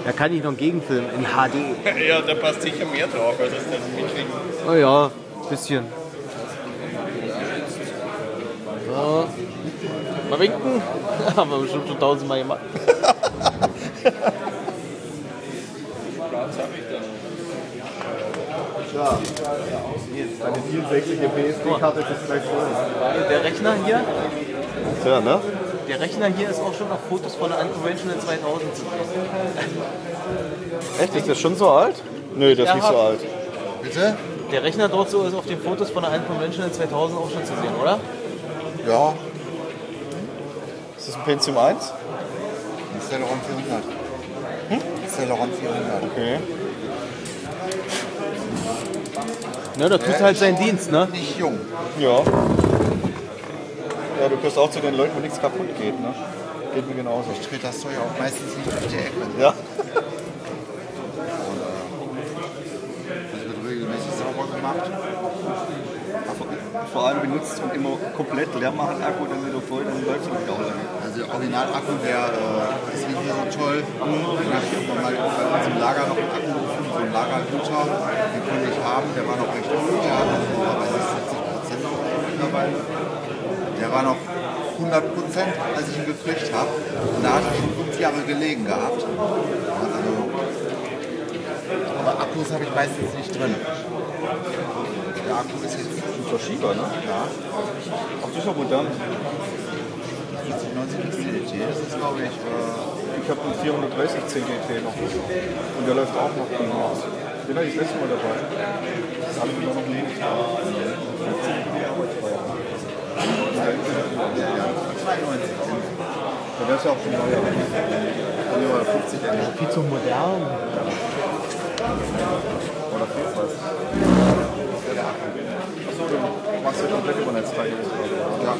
Da kann ich noch einen Gegenfilm in HD. Ja, da passt sicher mehr drauf, als das dann mitkriegen. Oh ja, ein bisschen. So. Mal winken. Haben wir bestimmt schon 1000-mal gemacht. Ja, eine 64er PSD-Karte ist jetzt gleich voll. Der Rechner hier, Tja, ne? der Rechner hier ist auch schon auf Fotos von der Unconventional 2000 zu sehen. Echt? Ist der schon so alt? Nö, der ist nicht so alt. Bitte? Der Rechner dort so ist auf den Fotos von der Unconventional 2000 auch schon zu sehen, oder? Ja, Ist das ein Pentium 1? ein Celeron 400. Celeron 400. Okay. Ne, da tut halt seinen Dienst, ne? Nicht jung. Ja. Ja, du gehörst auch zu den Leuten, wo nichts kaputt geht, ne? Geht mir genauso. Ich drehe das Zeug auch meistens nicht auf die Ecke. Ja. Das wird regelmäßig sauber gemacht. Vor allem benutzt und immer komplett leer machen Akku, dann wieder voll, dann läuft es nicht auch lange. Also der Original-Akku, der ist nicht mehr so toll. Dann habe ich irgendwann mal bei uns im Lager noch einen Akku gefunden, so einen Lagergüter. Den konnte ich haben, der war noch recht gut. Der hat noch normalerweise 70% mittlerweile. Der war noch 100%, als ich ihn gekriegt habe. Und da hat er schon 5 Jahre gelegen gehabt. Also, aber Akkus habe ich meistens nicht drin. Der Akku ist jetzt Ein Verschieber, ne? ja, Ach, das ist ja modern. 90 CDT, das ist glaube ich. Ich habe einen 430 CGT noch. Und der läuft auch noch gegen aus. Den hatte ich das letzte Mal dabei. Das habe ich mir noch nie. Ja, der ist ja auch schon neuer. Von dem war 50 Euro. Viel zu modern. Oder viel fast. Achso, du machst ja komplett über Netzteil. Ja.